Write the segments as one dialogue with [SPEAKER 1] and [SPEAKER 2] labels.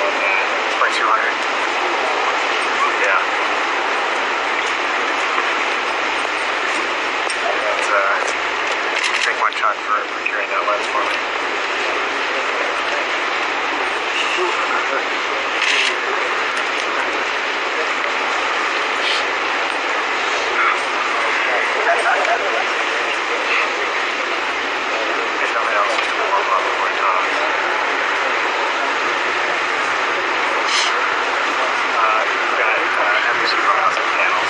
[SPEAKER 1] It's like 200. Yeah. Take one shot for procuring that lens for me. Something else to warm up before I talk. You've got empty files and panels.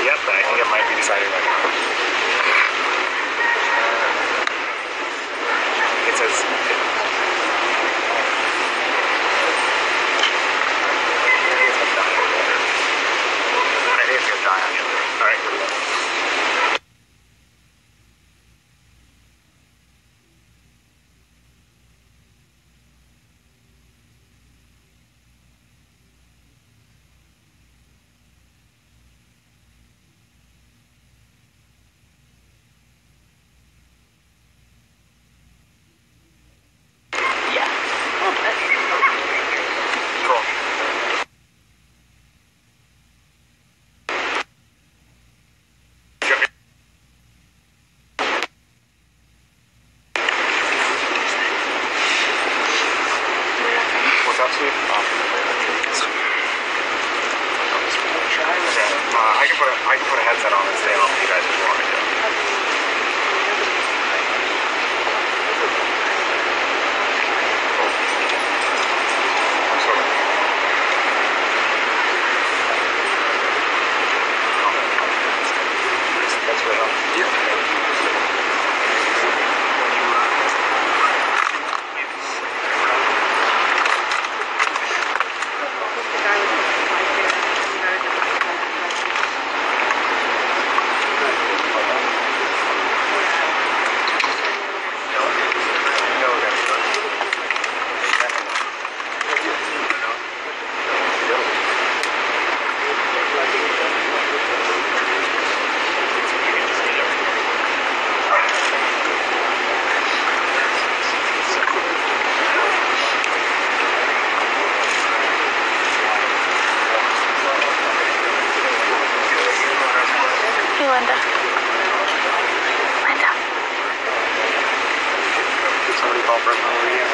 [SPEAKER 1] Yep, I think it might be decided right now. It says... I think it's going to die on you. Alright. I can put a headset on and stay on if you guys want me to. That's really helpful. Yeah.
[SPEAKER 2] Linda.
[SPEAKER 1] Did somebody call for Maria?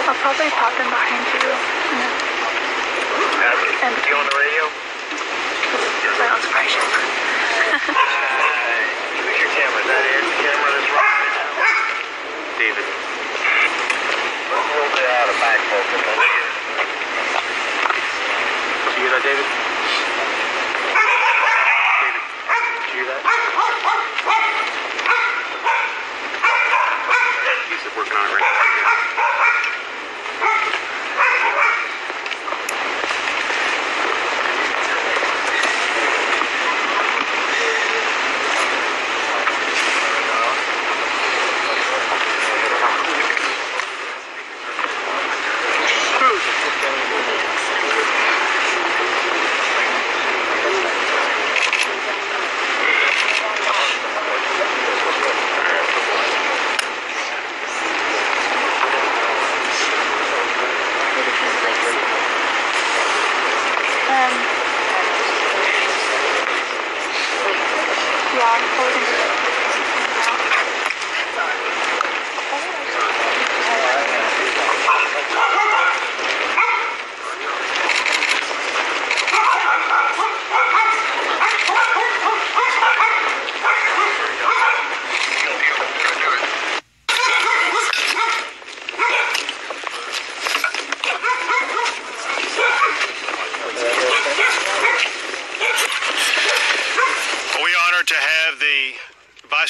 [SPEAKER 2] I'll probably pop in behind you.
[SPEAKER 1] And you on the radio?
[SPEAKER 2] So I don't surprise you.
[SPEAKER 1] Where's your camera? Is that your camera that's wrong? David. We'll hold it out of back focus. Did you hear that, David? He's working on it right now.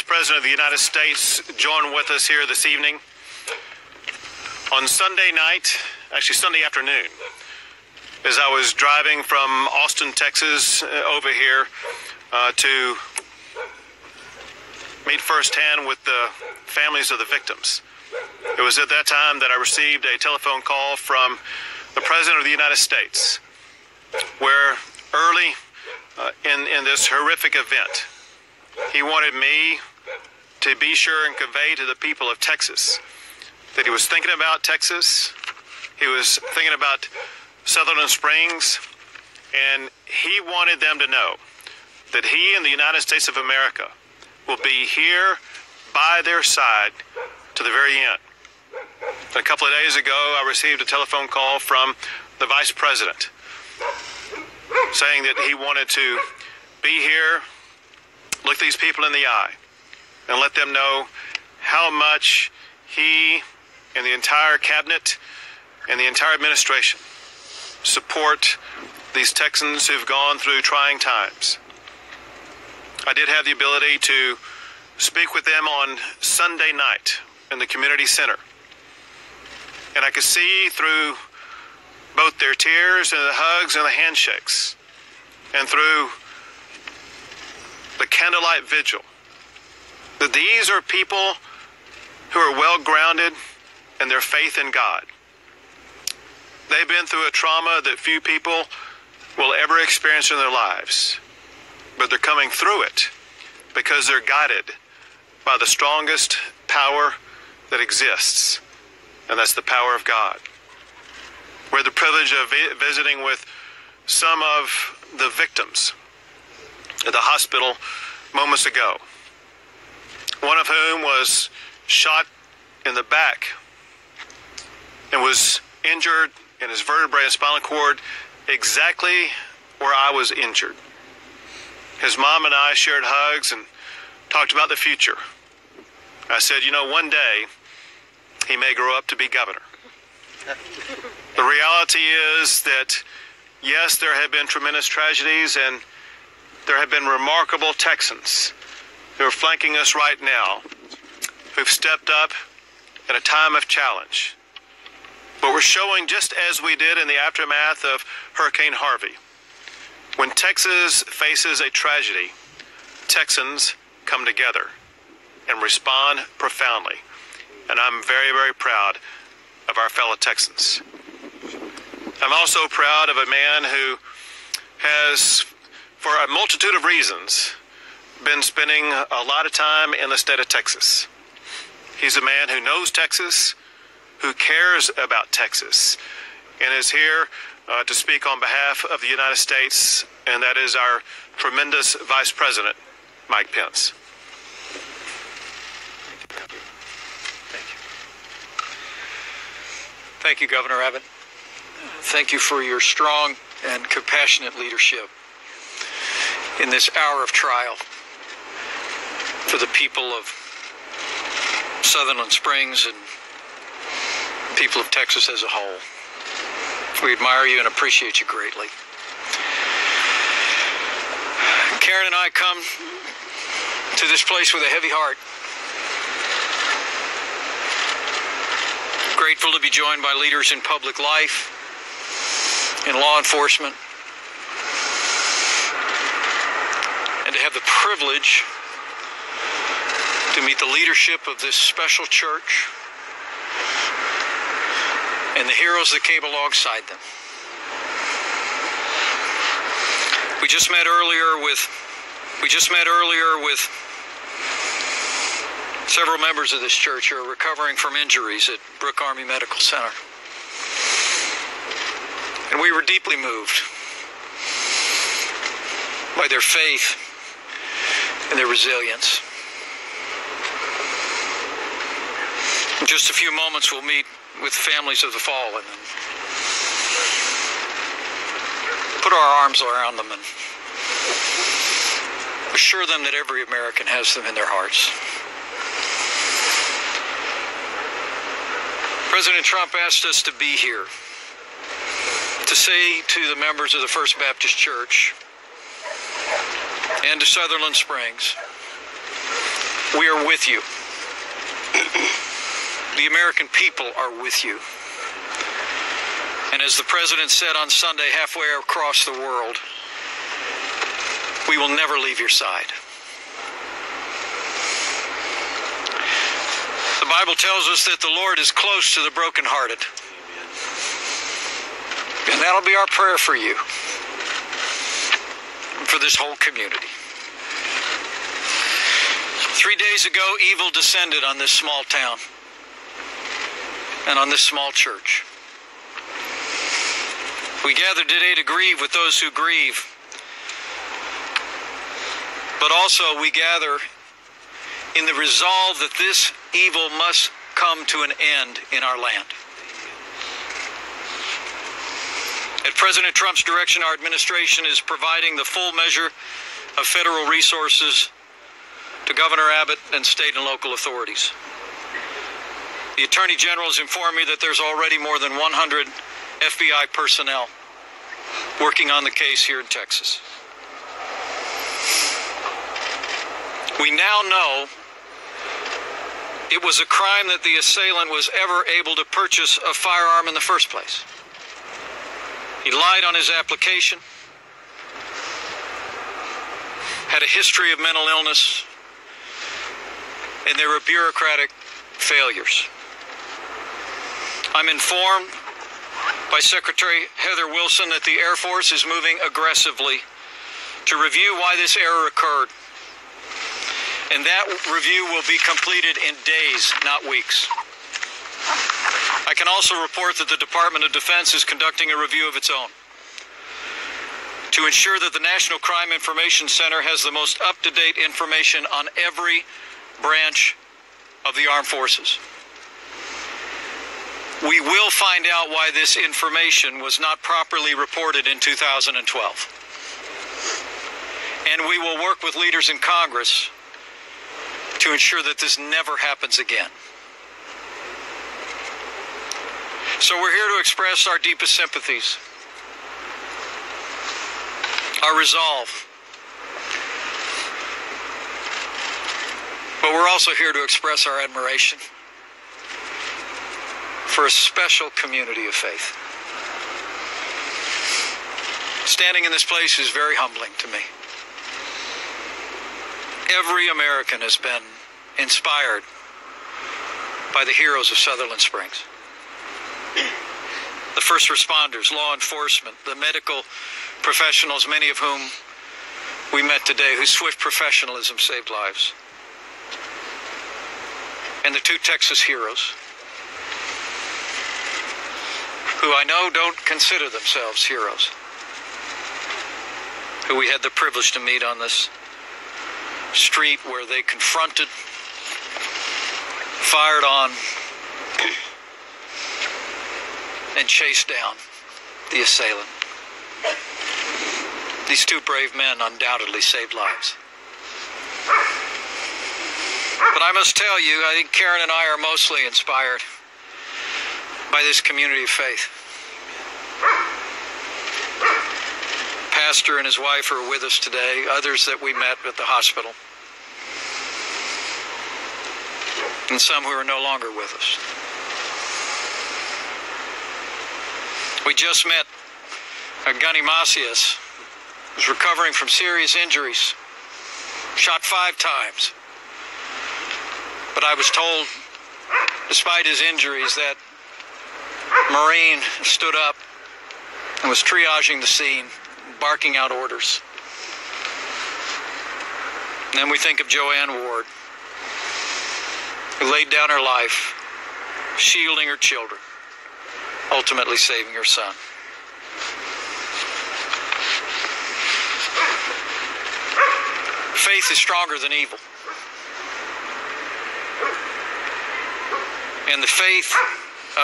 [SPEAKER 3] President of the United States join with us here this evening. On Sunday night, actually Sunday afternoon, as I was driving from Austin, Texas, over here to meet firsthand with the families of the victims. It was at that time that I received a telephone call from the President of the United States, where early in this horrific event, he wanted me to be sure and convey to the people of Texas that he was thinking about Texas, he was thinking about Sutherland Springs, and he wanted them to know that he and the United States of America will be here by their side to the very end. A couple of days ago, I received a telephone call from the Vice President saying that he wanted to be here, look these people in the eye, and let them know how much he and the entire cabinet and the entire administration support these Texans who've gone through trying times. I did have the ability to speak with them on Sunday night in the community center, and I could see through both their tears and the hugs and the handshakes and through the candlelight vigil that these are people who are well grounded in their faith in God. They've been through a trauma that few people will ever experience in their lives, but they're coming through it because they're guided by the strongest power that exists, and that's the power of God. We had the privilege of visiting with some of the victims at the hospital moments ago, one of whom was shot in the back and was injured in his vertebrae and spinal cord exactly where I was injured. His mom and I shared hugs and talked about the future. I said, you know, one day he may grow up to be governor. The reality is that, yes, there have been tremendous tragedies, and there have been remarkable Texans who are flanking us right now, who've stepped up in a time of challenge. But we're showing, just as we did in the aftermath of Hurricane Harvey, when Texas faces a tragedy, Texans come together and respond profoundly. And I'm very, very proud of our fellow Texans. I'm also proud of a man who has, for a multitude of reasons, been spending a lot of time in the state of Texas. He's a man who knows Texas, who cares about Texas, and is here to speak on behalf of the United States, and that is our tremendous Vice President, Mike Pence.
[SPEAKER 4] Thank you, Governor Abbott. Thank you for your strong and compassionate leadership in this hour of trial for the people of Sutherland Springs and people of Texas as a whole. We admire you and appreciate you greatly. Karen and I come to this place with a heavy heart. Grateful to be joined by leaders in public life, in law enforcement, and to have the privilege to meet the leadership of this special church and the heroes that came alongside them. We just met earlier with several members of this church who are recovering from injuries at Brooke Army Medical Center. And we were deeply moved by their faith and their resilience. In just a few moments, we'll meet with families of the fallen and put our arms around them and assure them that every American has them in their hearts. President Trump asked us to be here to say to the members of the First Baptist Church and to Sutherland Springs We are with you. The American people are with you. And as the President said on Sunday, halfway across the world, we will never leave your side. The Bible tells us that the Lord is close to the brokenhearted. And that'll be our prayer for you, for this whole community. 3 days ago, evil descended on this small town and on this small church. We gather today to grieve with those who grieve, but also we gather in the resolve that this evil must come to an end in our land. At President Trump's direction, our administration is providing the full measure of federal resources to Governor Abbott and state and local authorities. The Attorney General has informed me that there's already more than 100 FBI personnel working on the case here in Texas. We now know it was a crime that the assailant was ever able to purchase a firearm in the first place. He lied on his application, had a history of mental illness, and there were bureaucratic failures. I'm informed by Secretary Heather Wilson that the Air Force is moving aggressively to review why this error occurred. And that review will be completed in days, not weeks. I can also report that the Department of Defense is conducting a review of its own to ensure that the National Crime Information Center has the most up-to-date information on every branch of the armed forces. We will find out why this information was not properly reported in 2012. And we will work with leaders in Congress to ensure that this never happens again. So we're here to express our deepest sympathies, our resolve, but we're also here to express our admiration for a special community of faith. Standing in this place is very humbling to me. Every American has been inspired by the heroes of Sutherland Springs. The first responders, law enforcement, the medical professionals, many of whom we met today, whose swift professionalism saved lives. And the two Texas heroes, who I know don't consider themselves heroes, who we had the privilege to meet on this street where they confronted, fired on, and chased down the assailant. These two brave men undoubtedly saved lives. But I must tell you, I think Karen and I are mostly inspired by this community of faith. Pastor and his wife are with us today, others that we met at the hospital, and some who are no longer with us. We just met Gunny Macias, who's recovering from serious injuries, shot 5 times. But I was told, despite his injuries, that Marine stood up and was triaging the scene, barking out orders. And then we think of Joanne Ward, who laid down her life, shielding her children, ultimately saving her son. Faith is stronger than evil. And the faith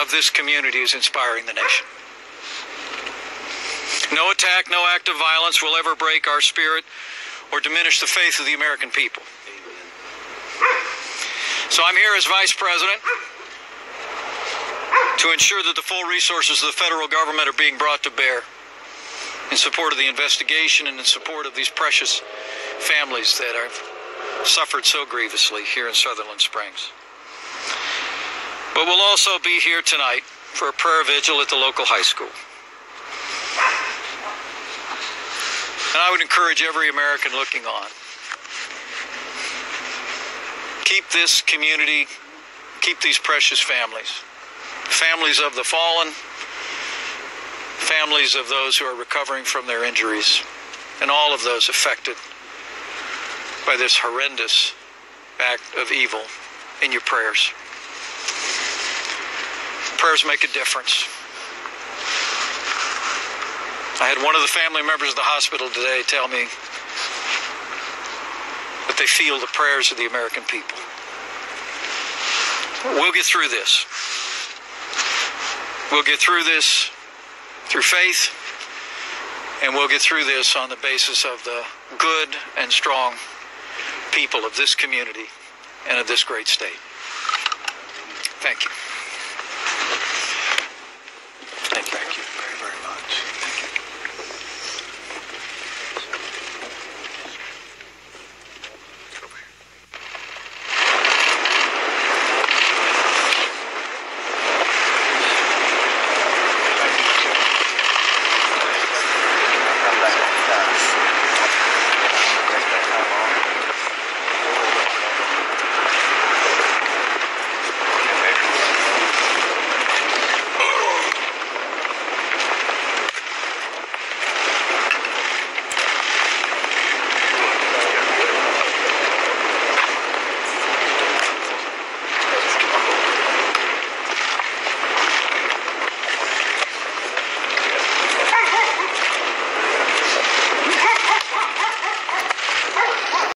[SPEAKER 4] of this community is inspiring the nation. No attack, no act of violence will ever break our spirit or diminish the faith of the American people. So I'm here as Vice President to ensure that the full resources of the federal government are being brought to bear in support of the investigation and in support of these precious families that have suffered so grievously here in Sutherland Springs. But we'll also be here tonight for a prayer vigil at the local high school. And I would encourage every American looking on, keep this community, keep these precious families, families of the fallen, families of those who are recovering from their injuries, and all of those affected by this horrendous act of evil in your prayers. Prayers make a difference. I had one of the family members of the hospital today tell me that they feel the prayers of the American people. We'll get through this. We'll get through this through faith, and we'll get through this on the basis of the good and strong people of this community and of this great state. Thank you.